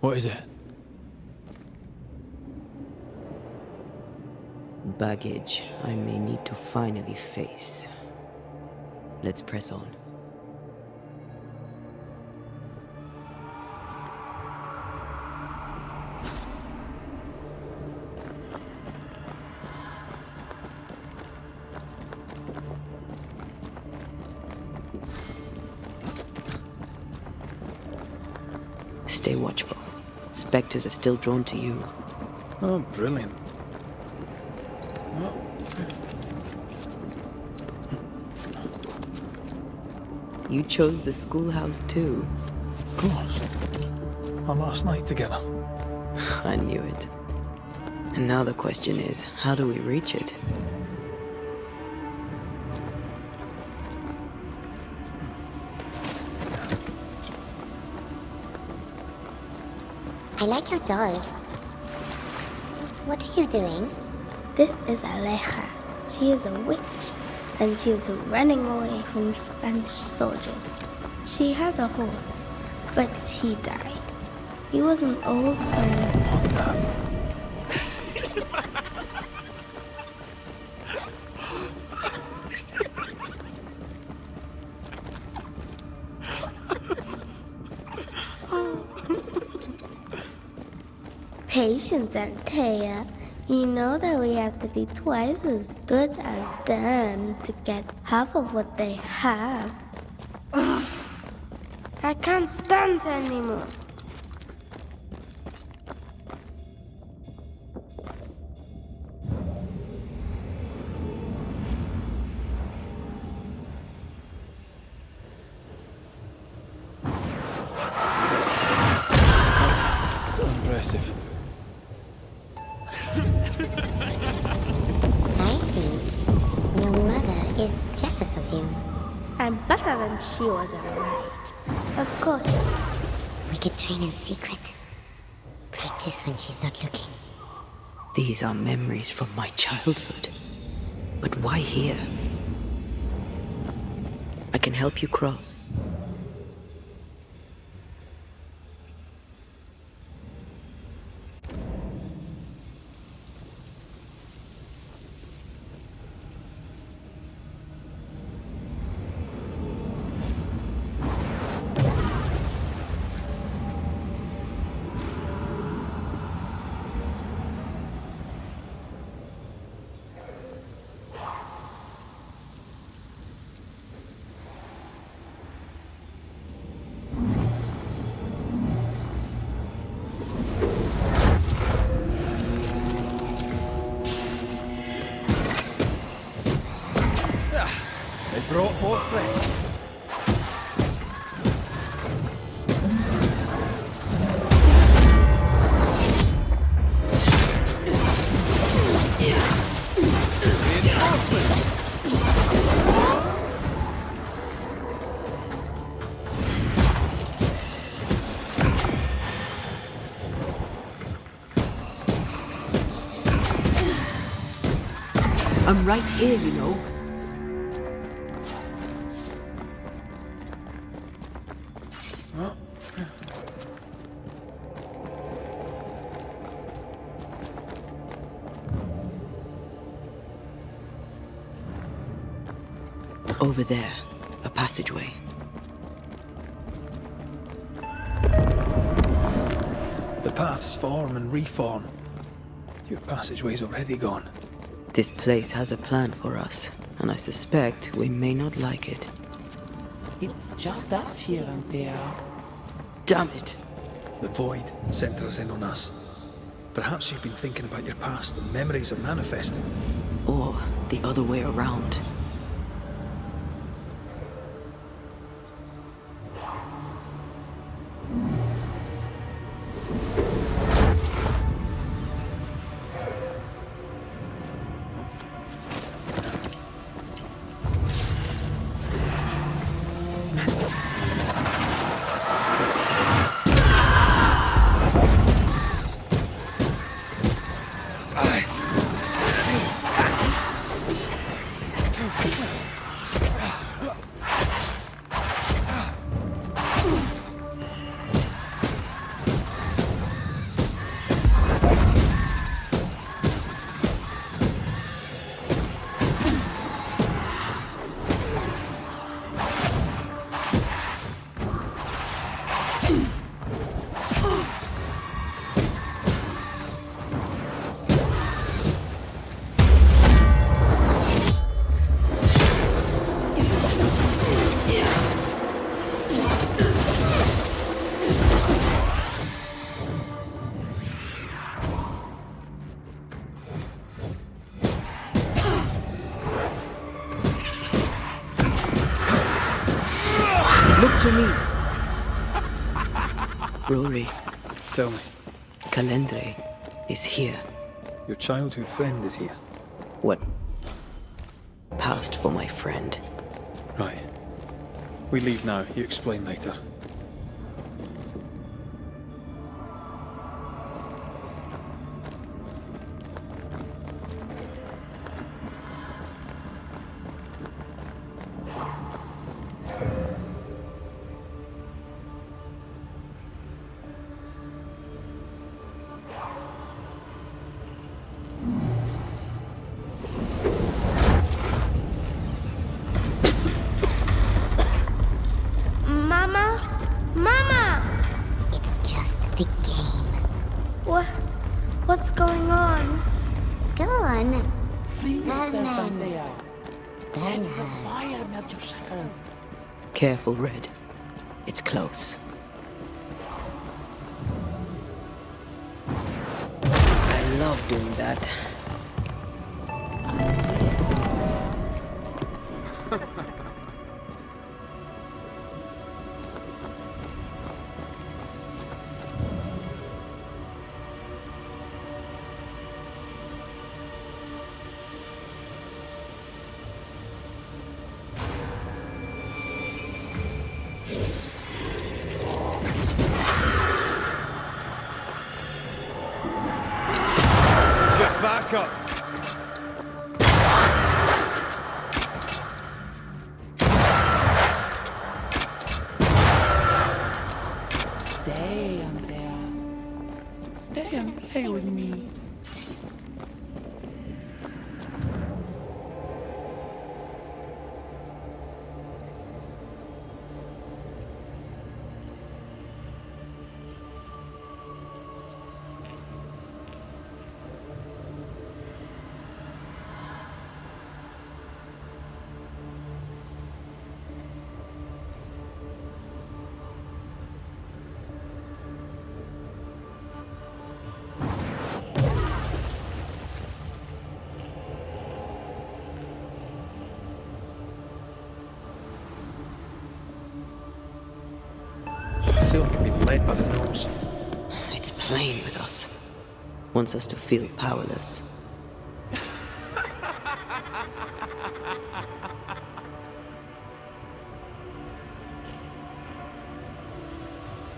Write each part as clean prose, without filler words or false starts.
What is it? Baggage I may need to finally face. Let's press on. Stay watchful. Spectres are still drawn to you. Oh, brilliant. Oh. You chose the schoolhouse too. Of course. Our last night together. I knew it. And now the question is, how do we reach it? I like your doll. What are you doing? This is Aleja. She is a witch, and she is running away from the Spanish soldiers. She had a horse, but he died. He was an old friend. What the? Patience, Antea. You know that we have to be twice as good as them to get half of what they have. I can't stand her anymore. Still impressive. I think your mother is jealous of you. I'm better than she was at her age. Of course. We could train in secret. Practice when she's not looking. These are memories from my childhood. But why here? I can help you cross. They brought more friends. I'm right here, you know. Over there, a passageway. The paths form and reform. Your passageway's already gone. This place has a plan for us, and I suspect we may not like it. It's just us here, Antea. Damn it! The void centers in on us. Perhaps you've been thinking about your past and memories are manifesting. Or the other way around. to me. Rory, Tell me, Calendre is here. your childhood friend is here. What passed for my friend? Right. We leave now. You explain later. Mama? Mama! It's just a game. What's going on? Go on. Free yourself, Batman. Antea. Burn The her. fire melt your shackles. Careful, Red. It's close. I love doing that. Get back up! Stay, Antea. Stay and play with me. I feel like I'm being led by the nose. It's playing with us. Wants us to feel powerless.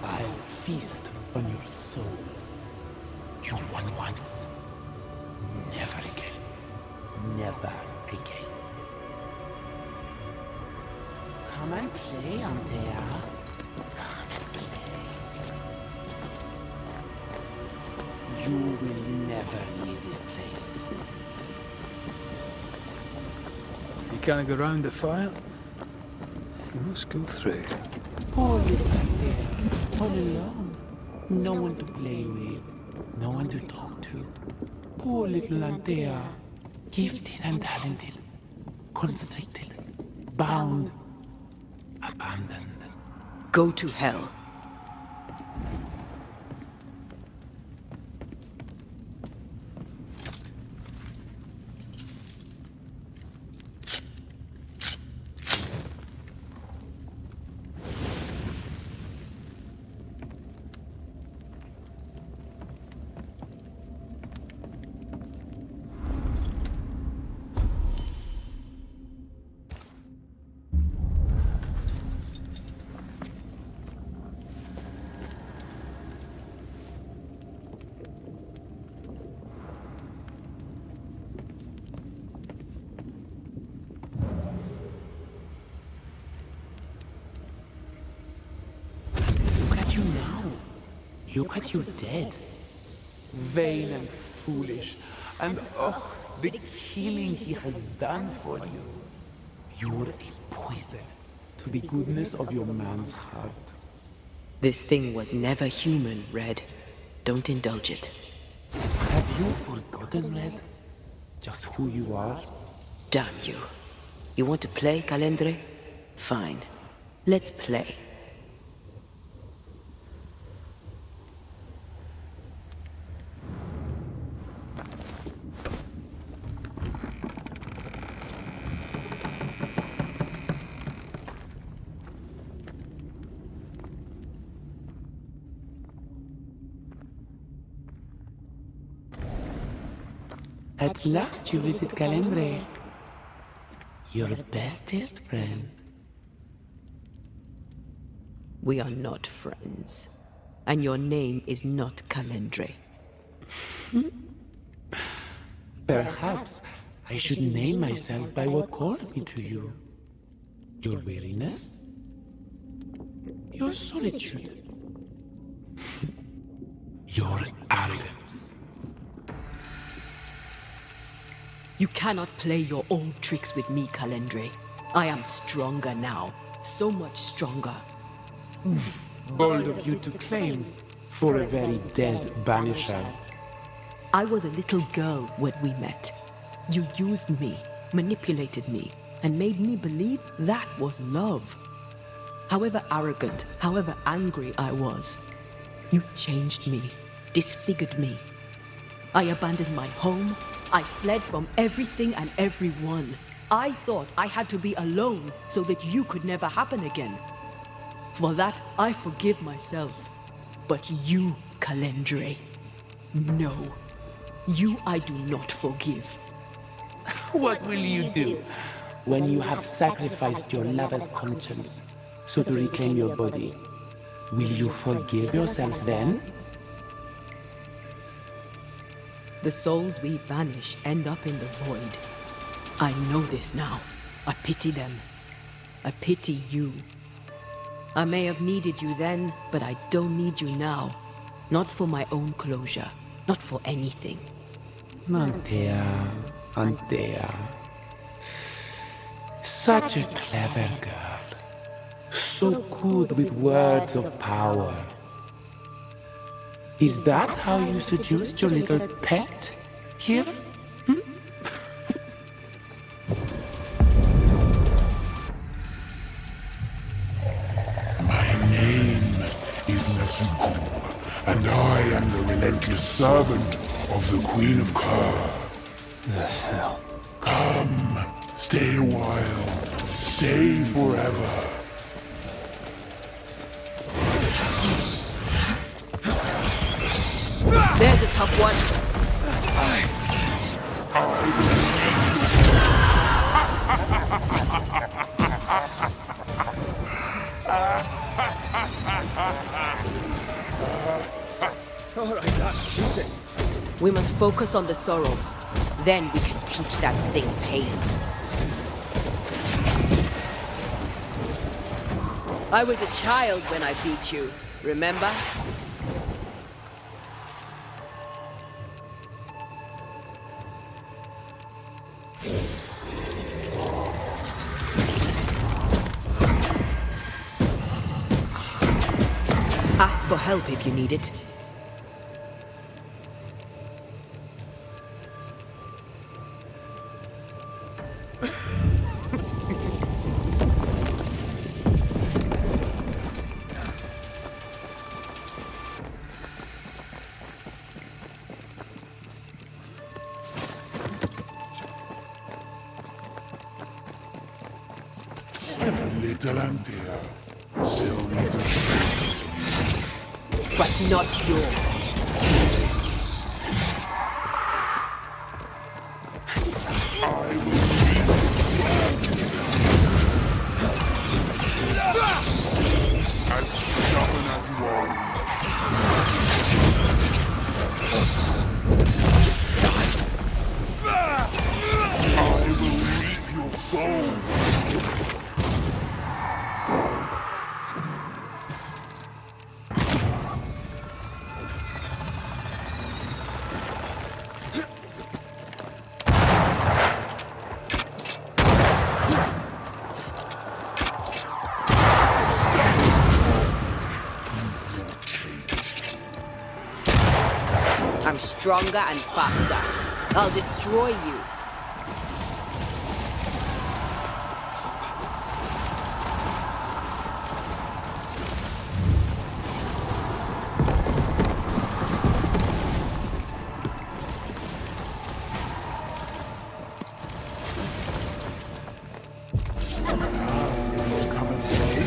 I'll feast on your soul. You won once. Never again. Never again. Come and play, Antea. Come and play. You will never leave this place. You can't go round the fire. You must go through. Poor little Antea. All alone. No one to play with. No one to talk to. Poor little Antea. Gifted and talented. Constricted. Bound. Abandoned. Go to hell. Look at you now. Look at you dead. Vain and foolish. And oh, the killing he has done for you. You're a poison to the goodness of your man's heart. This thing was never human, Red. Don't indulge it. Have you forgotten, Red? Just who you are? Damn you. You want to play, Calendre? Fine. Let's play. At last you visit Calendre. Your bestest friend. We are not friends. And your name is not Calendre. Perhaps I should name myself by what called me to you. Your weariness? Your solitude? Your arrogance? You cannot play your old tricks with me, Calendre. I am stronger now. So much stronger. Bold of you to claim for a very dead Banisher. I was a little girl when we met. You used me, manipulated me, and made me believe that was love. However arrogant, however angry I was, you changed me, disfigured me. I abandoned my home. I fled from everything and everyone. I thought I had to be alone so that you could never happen again. For that, I forgive myself. But you, Calendre, no. You I do not forgive. What will you do when you have sacrificed your lover's conscience so to reclaim your body? Will you forgive yourself then? The souls we banish end up in the void. I know this now. I pity them. I pity you. I may have needed you then, but I don't need you now. Not for my own closure. Not for anything. Antea, Antea. Such a clever girl. So good with words of power. Is that how you seduced your little pet here? My name is Nezuko, and I am the relentless servant of the Queen of Kerr. The hell? Come, stay a while, stay forever. There's a tough one. All right, that's cheating. We must focus on the sorrow. Then we can teach that thing pain. I was a child when I beat you, remember? Ask for help if you need it. Little Antea, still needs a strength to me. But not yours. As stubborn as you are. I will reap your soul. I'm stronger and faster. I'll destroy you. Ready to come and play?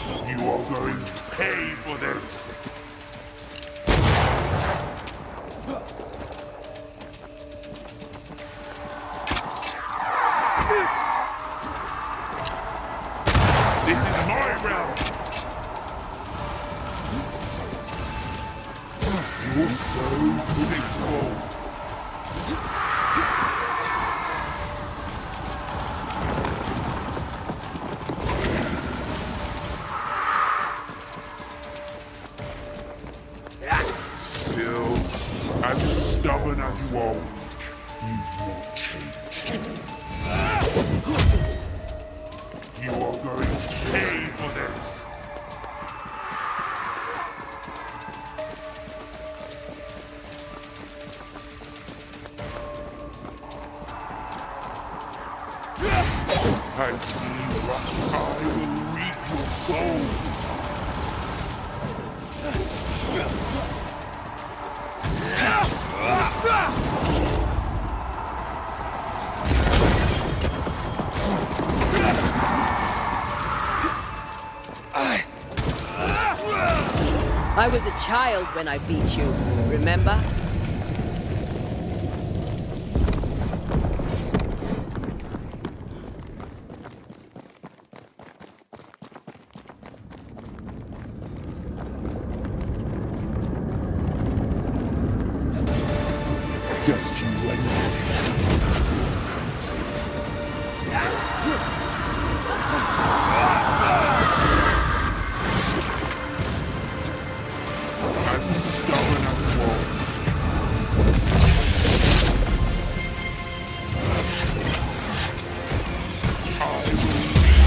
You are going to pay for this! This is my realm! You're so predictable! Still, as stubborn as you are weak, you've not changed. You are going to pay for this! And see what I will reap your souls! I was a child when I beat you, remember? Just you and Natty. As stubborn as you are. I will reap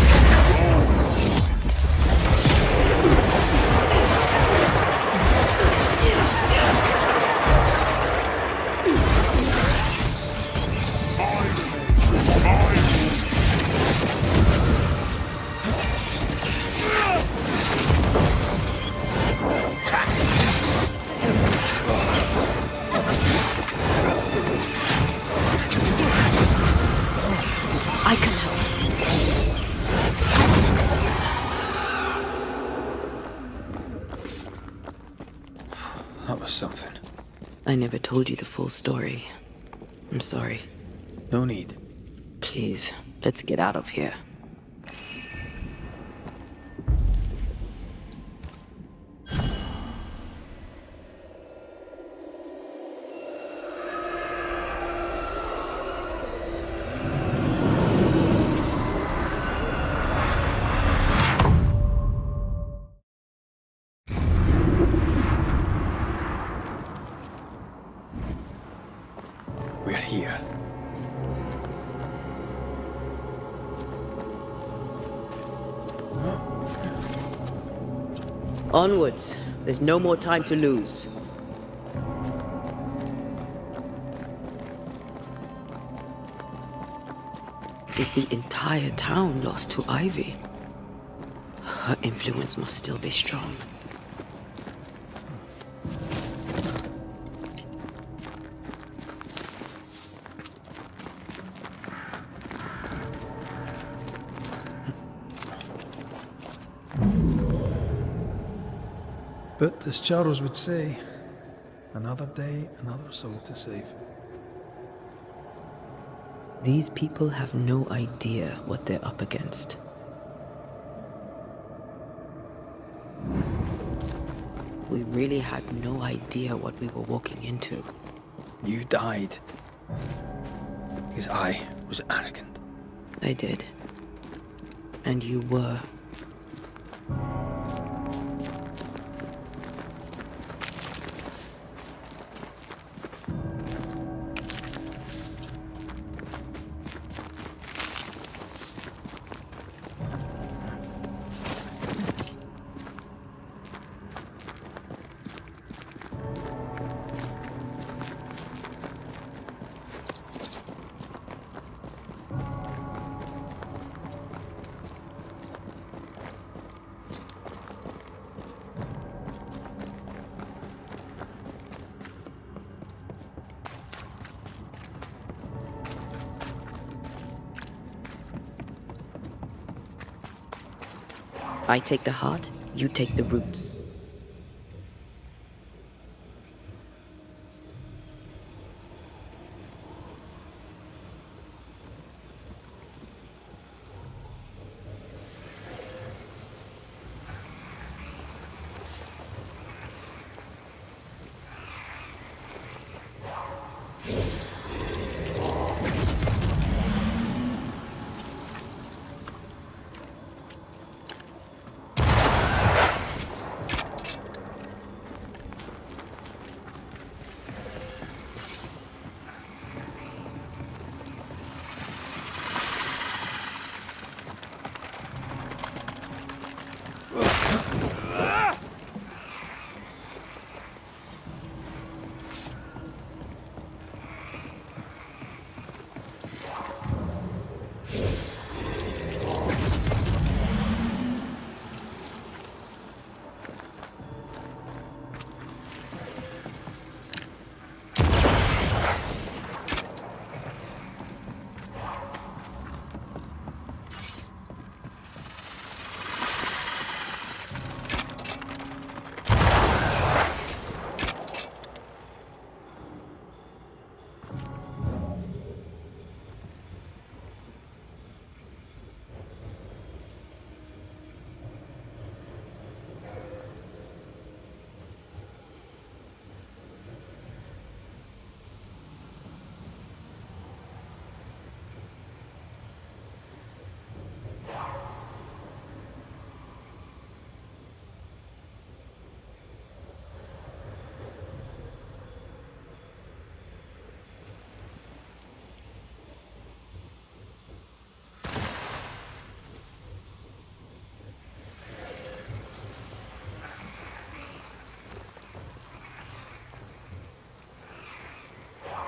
I can help. That was something. I never told you the full story. I'm sorry. No need. Please, let's get out of here. We're here. Onwards. There's no more time to lose. Is the entire town lost to Ivy? Her influence must still be strong. But as Charles would say, another day, another soul to save. These people have no idea what they're up against. We really had no idea what we were walking into. You died. Because I was arrogant. I did. And you were. I take the heart, you take the roots.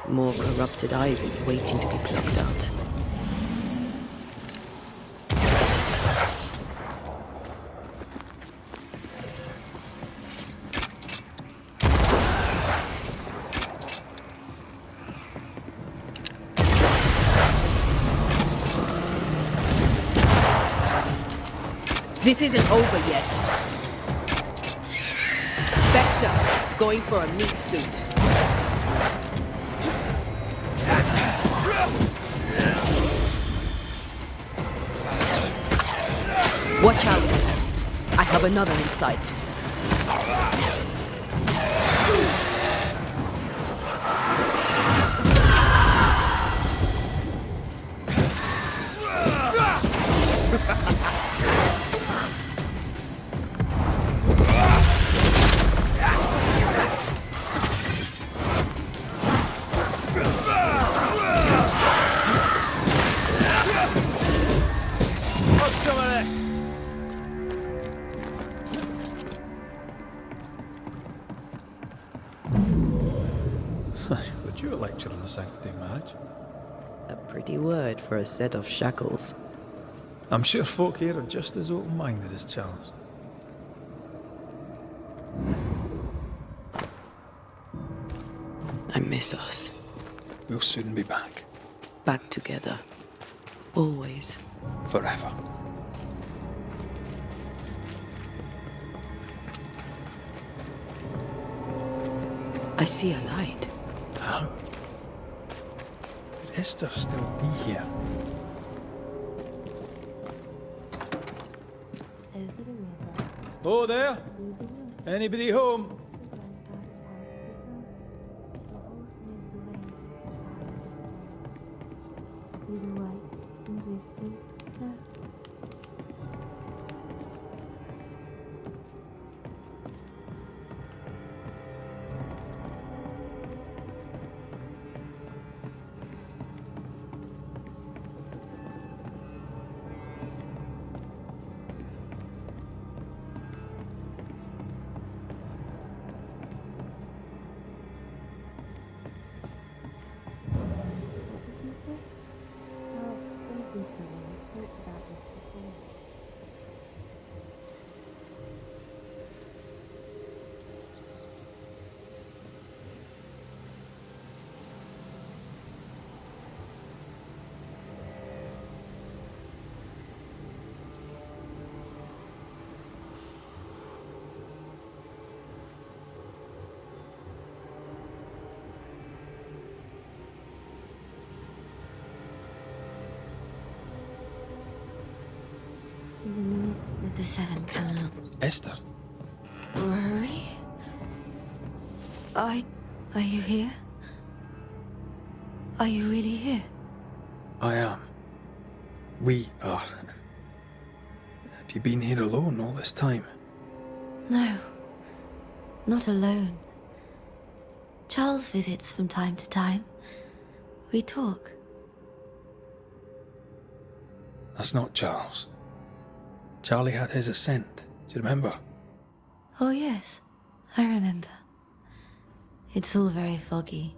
More corrupted ivy waiting to be plucked out. This isn't over yet. Spectre, going for a meat suit. Watch out. I have another in sight. What's some of this? Would you lecture on the sanctity of marriage? A pretty word for a set of shackles. I'm sure folk here are just as open-minded as Charles. I miss us. We'll soon be back. Back together. Always. Forever. I see a light. How? Could Esther still be here? Oh, there? Anybody home? the seven candle. Esther? Rory? Are you here? Are you really here? I am. We are. Have you been here alone all this time? No, not alone. Charles visits from time to time. We talk. That's not Charles. Charlie had his ascent. Do you remember? Oh yes, I remember. It's all very foggy.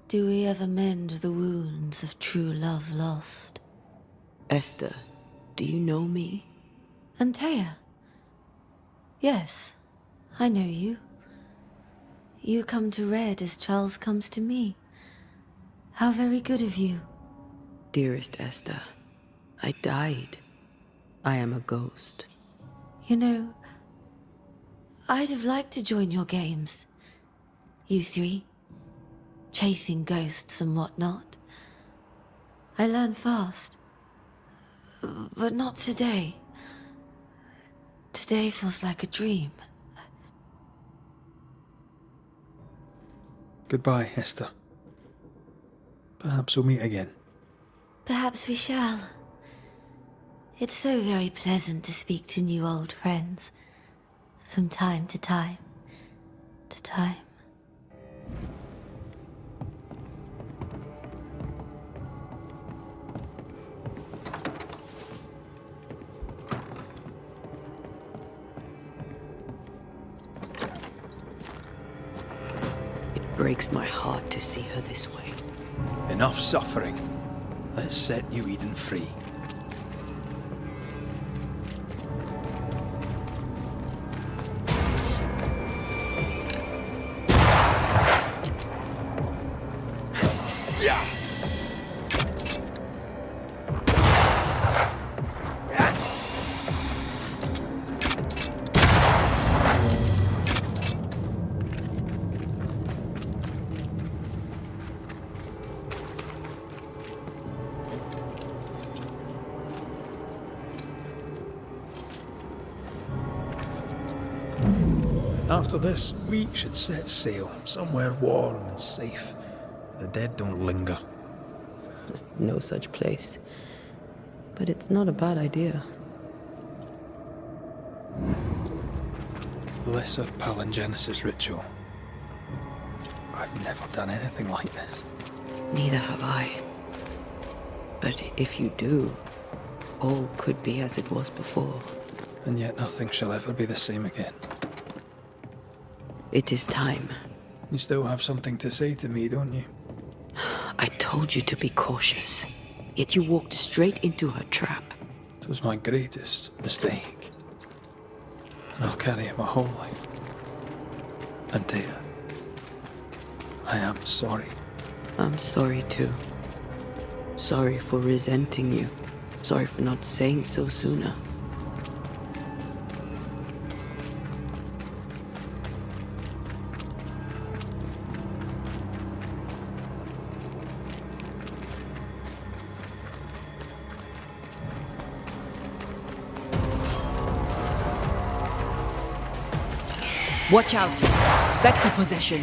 Do we ever mend the wounds of true love lost? Esther, do you know me? Antea? Yes, I know you. You come to Red as Charles comes to me. How very good of you. Dearest Esther, I died. I am a ghost. You know, I'd have liked to join your games. You three. Chasing ghosts and whatnot. I learn fast. But not today. Today feels like a dream. Goodbye, Esther. Perhaps we'll meet again. Perhaps we shall. It's so very pleasant to speak to new old friends. From time to time. To time. It breaks my heart to see her this way. Enough suffering. Let's set New Eden free. After this, we should set sail somewhere warm and safe. The dead don't linger. No such place. But it's not a bad idea. Lesser palingenesis ritual. I've never done anything like this. Neither have I. But if you do, all could be as it was before. And yet nothing shall ever be the same again. It is time. You still have something to say to me, don't you? I told you to be cautious, yet you walked straight into her trap. It was my greatest mistake. And I'll carry it my whole life. Antea, I am sorry. I'm sorry too. Sorry for resenting you. Sorry for not saying so sooner. Watch out! Spectre possession!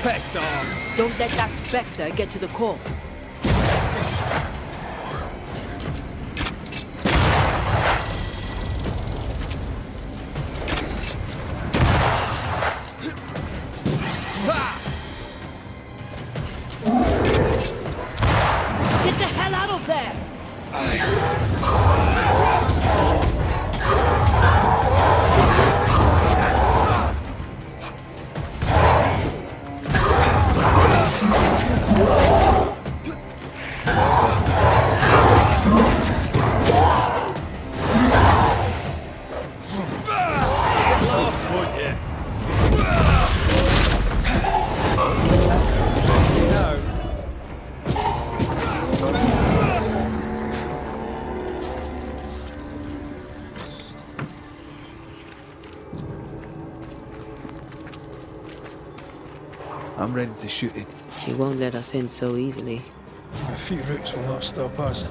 Piss off! Don't let that spectre get to the corpse. Get the hell out of there! Lost, won't you? I'm ready to shoot it. She won't let us in so easily. A few roots will not stop us.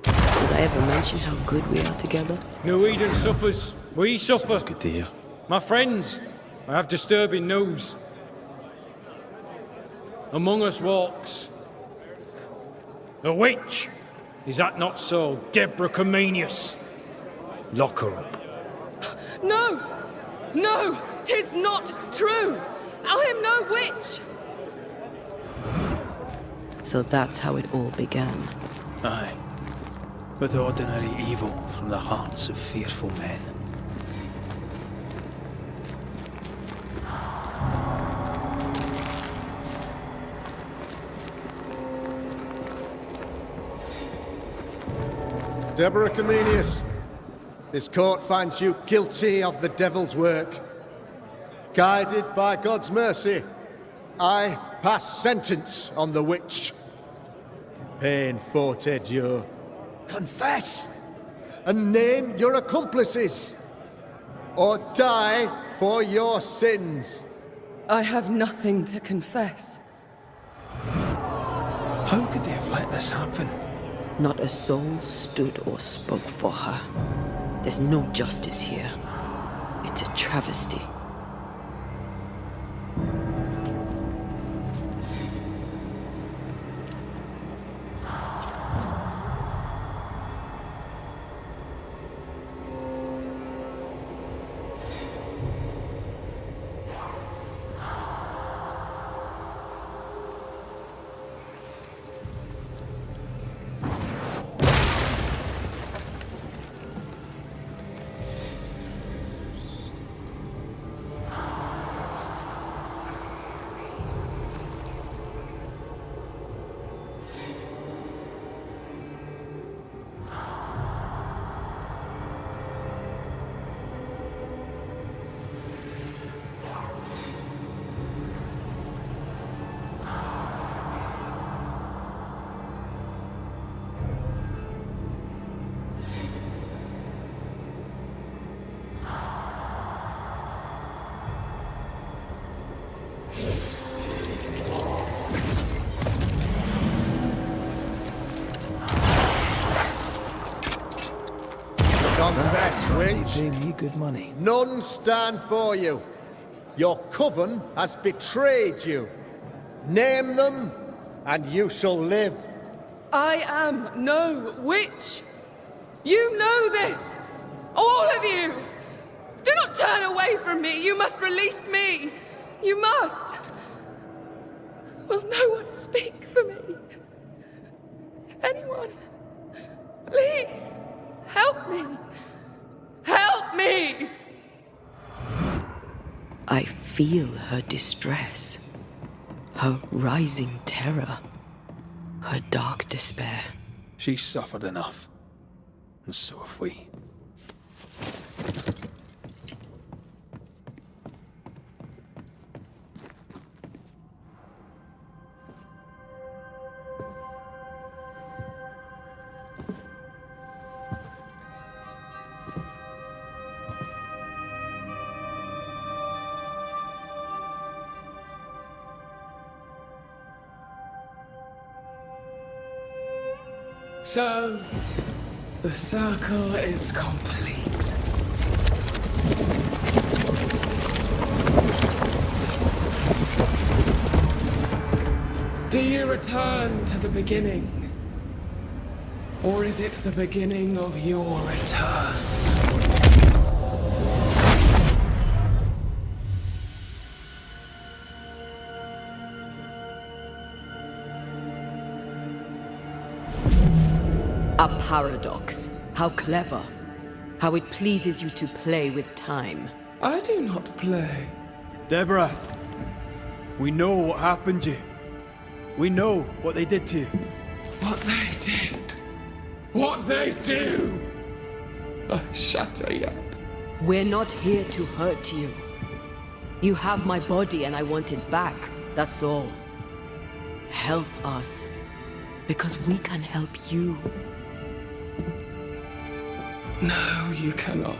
Did I ever mention how good we are together? No Eden suffers. We suffer. Good to hear. My friends, I have disturbing news. Among us walks a witch. Is that not so, Deborah Comenius? Lock her up. No! No! 'Tis not true! I am no witch! So that's how it all began. Aye. With ordinary evil from the hearts of fearful men. Deborah Comenius, this court finds you guilty of the devil's work. Guided by God's mercy, I pass sentence on the witch. Pain forte Dieu. Confess and name your accomplices, or die for your sins. I have nothing to confess. How could they have let this happen? Not a soul stood or spoke for her. There's no justice here. It's a travesty. Confess, They witch. pay me good money. None stand for you. Your coven has betrayed you. Name them, and you shall live. I am no witch! You know this! All of you! Do not turn away from me! You must release me! You must! Will no one speak for me? Anyone? Please! Help me! Help me! I feel her distress, her rising terror, her dark despair. She's suffered enough. And so have we. So, the circle is complete. Do you return to the beginning? Or is it the beginning of your return? A paradox. How clever. How it pleases you to play with time. I do not play. Deborah, we know what happened to you. We know what they did to you. What they did. What they do. I shatter yet. We're not here to hurt you. You have my body and I want it back. That's all. Help us. Because we can help you. No, you cannot.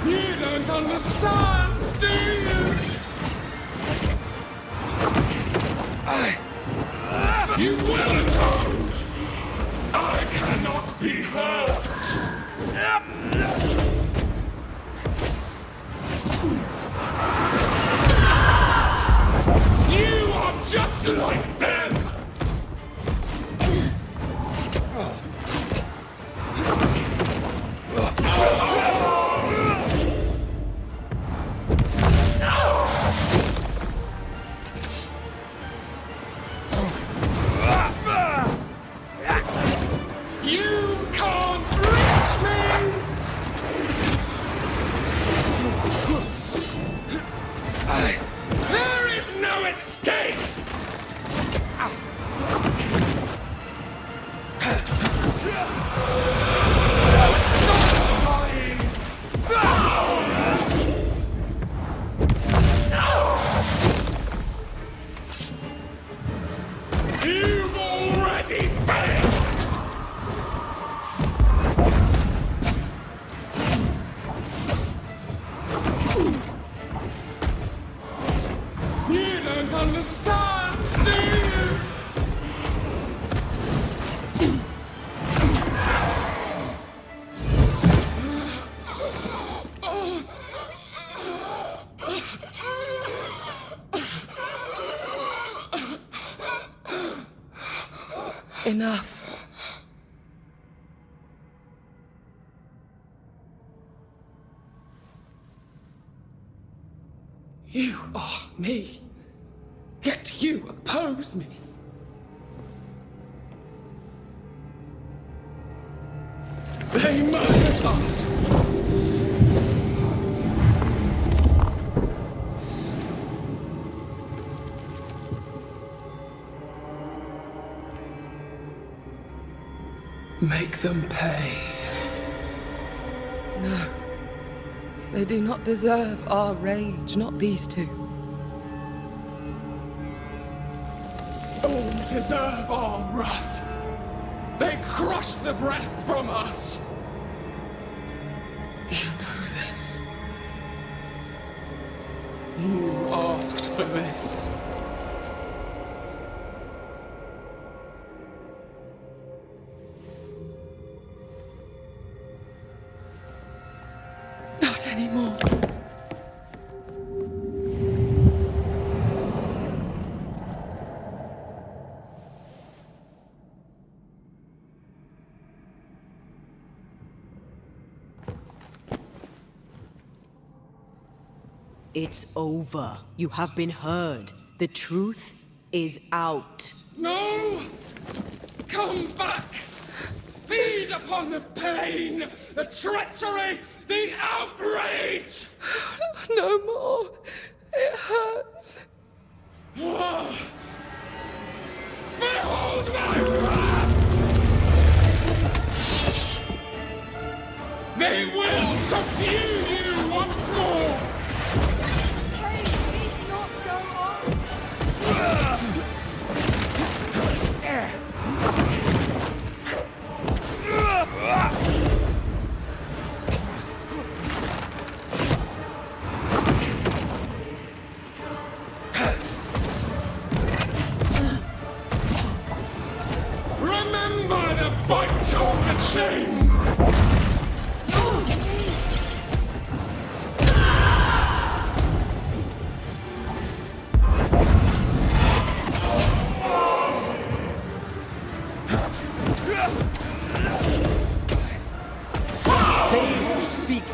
You don't understand, do you? You will atone! I cannot be hurt! You are just like them! You can't reach me! There is no escape! You've already failed! You don't understand, do you? Enough. You are me, yet you oppose me. They murdered us. Make them pay. No. They do not deserve our rage, not these two. All deserve our wrath. They crushed the breath from us. You know this. You asked for this. Not anymore. It's over. You have been heard. The truth is out. No! Come back! Feed upon the pain, the treachery, the outrage! No more. It hurts. Behold my wrath! They will subdue you once more! Hey, please not go on.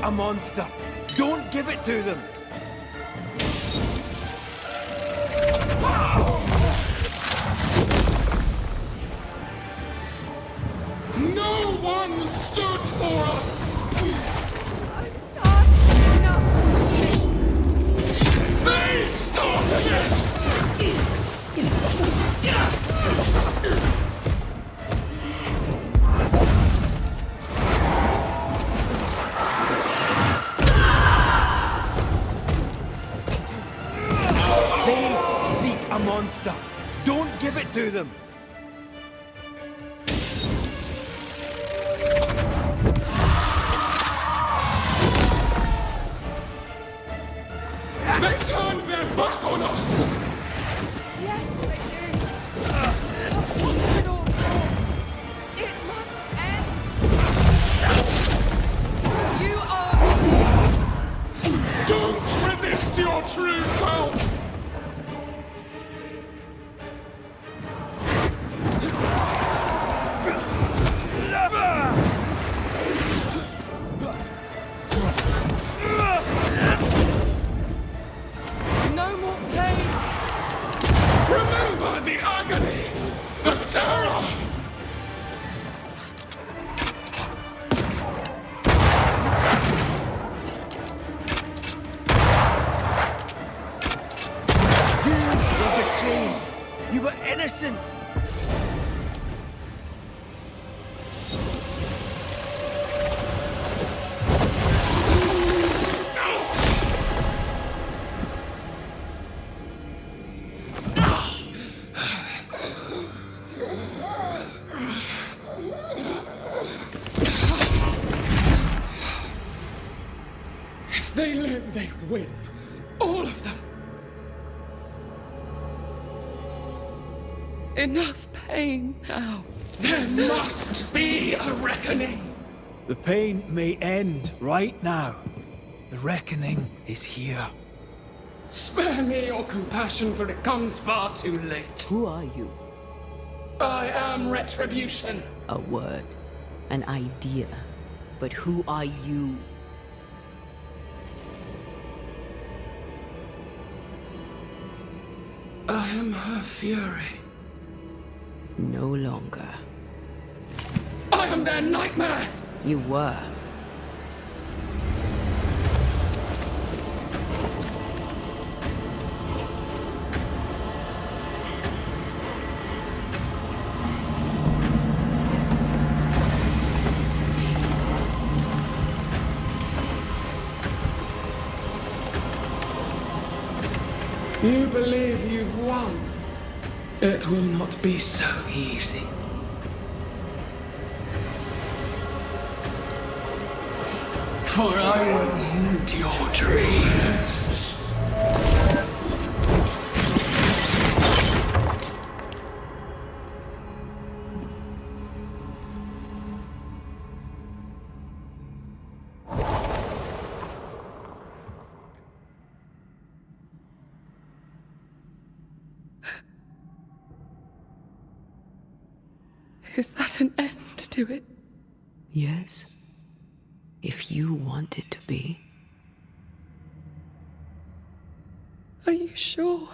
a monster. Don't give it to them. No one stood for us! They started it! They seek a monster. Don't give it to them. They turned their back on us! Yes, they did. What's it all for? It must end. You are... Don't resist your true self! No more pain. Remember the agony! The terror! You were betrayed. You were innocent. If they live, they win. All of them. Enough pain now. There must be a reckoning. The pain may end right now. The reckoning is here. Spare me your compassion, for it comes far too late. Who are you? I am Retribution. A word, an idea. But who are you? I am her fury. No longer. I am their nightmare! You were. You believe you've won. It will not be so easy. For I will end your dreams. Is that an end to it? Yes. If you want it to be. Are you sure?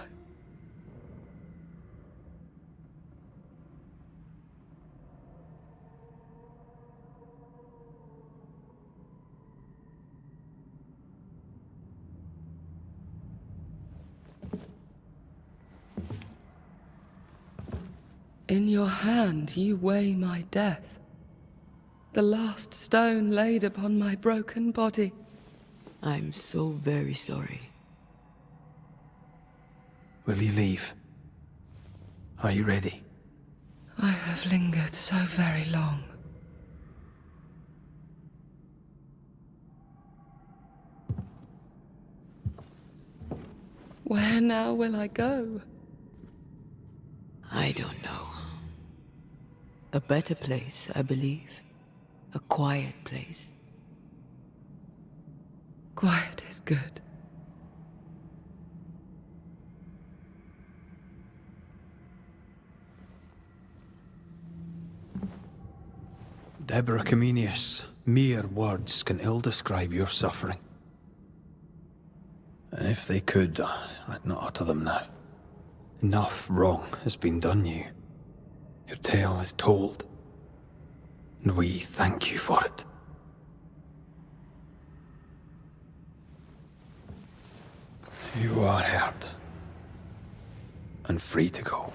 In your hand you weigh my death, the last stone laid upon my broken body. I'm so very sorry. Will you leave? Are you ready? I have lingered so very long. Where now will I go? I don't know. A better place, I believe. A quiet place. Quiet is good. Deborah Comenius, Mere words can ill describe your suffering. And if they could, I'd not utter them now. Enough wrong has been done you. Your tale is told, and we thank you for it. You are heard, and free to go.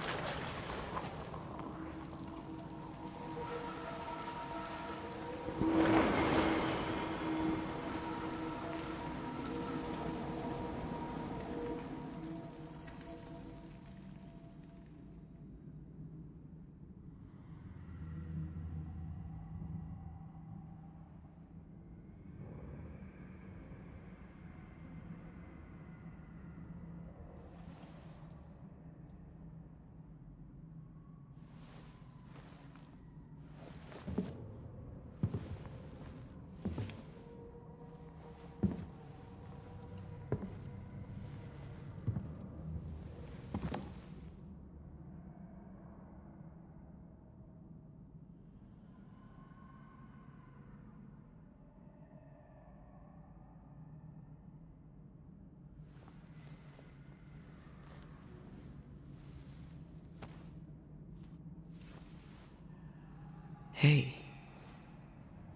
Hey,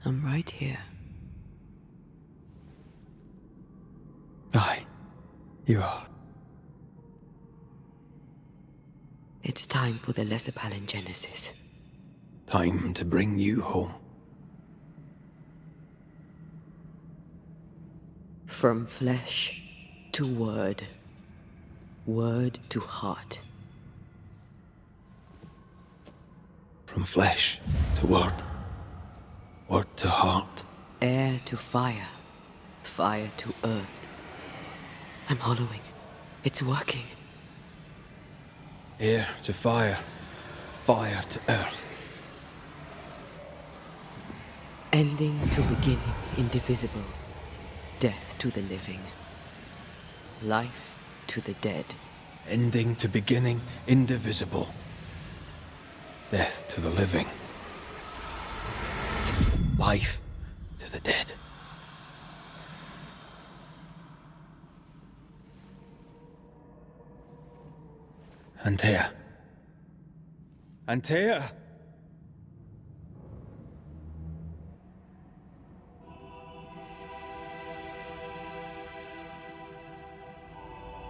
I'm right here. Aye, you are. It's time for the Lesser Palingenesis. Time to bring you home. From flesh to word, word to heart. From flesh to word, word to heart. Air to fire, fire to earth. I'm hollowing. It's working. Air to fire, fire to earth. Ending to beginning, indivisible. Death to the living. Life to the dead. Ending to beginning, indivisible. Death to the living. Life to the dead. Antea. Antea!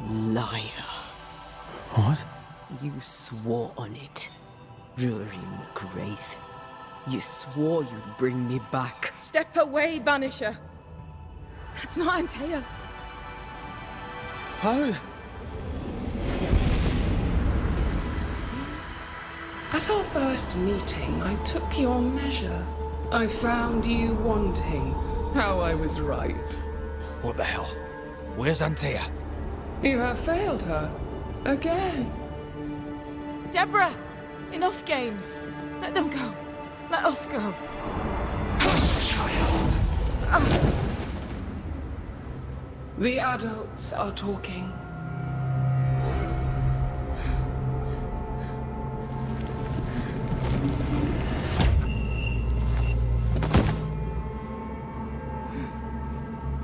Liar. What? You swore on it. Rory McGrath. You swore you'd bring me back. Step away, Banisher. That's not Antea. How? At our first meeting, I took your measure. I found you wanting. How I was right. What the hell? Where's Antea? You have failed her. Again. Deborah! Enough games. Let them go. Let us go. Hush, child! The adults are talking.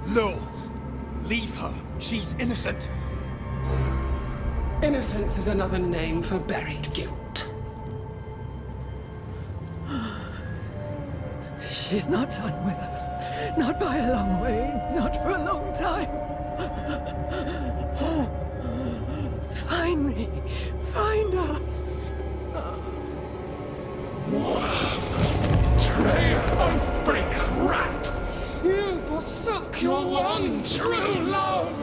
No! Leave her. She's innocent. Innocence is another name for buried guilt. She's not done with us. Not by a long way. Not for a long time. Find me. Find us. Traitor, oathbreaker, rat! You forsook your one true love!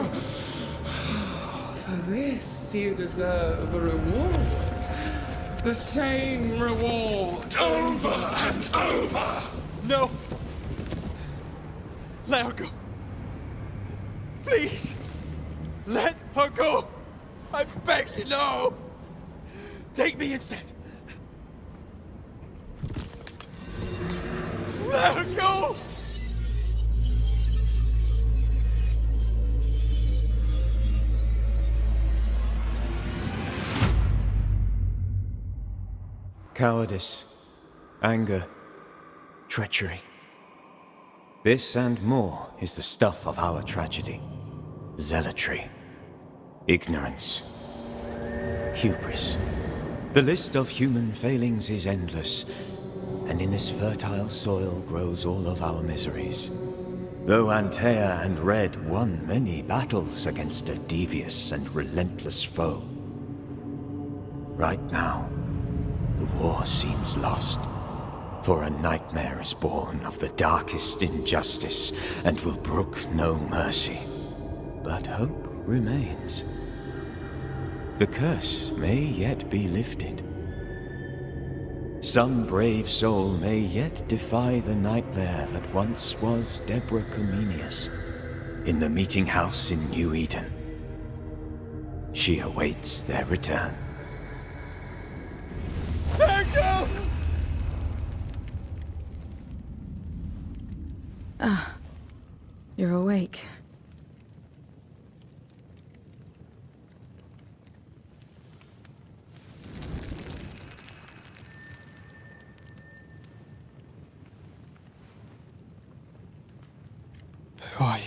For this you deserve a reward. The same reward over and over! No! Let her go. Please! Let her go! I beg you, no! Take me instead! Let her go! Cowardice, anger, treachery. This and more is the stuff of our tragedy. Zealotry. Ignorance. Hubris. The list of human failings is endless, and in this fertile soil grows all of our miseries. Though Antea and Red won many battles against a devious and relentless foe, right now, the war seems lost. For a nightmare is born of the darkest injustice, and will brook no mercy. But hope remains. The curse may yet be lifted. Some brave soul may yet defy the nightmare that once was Deborah Comenius in the meeting house in New Eden. She awaits their return. Echo! Ah, you're awake. Who are you?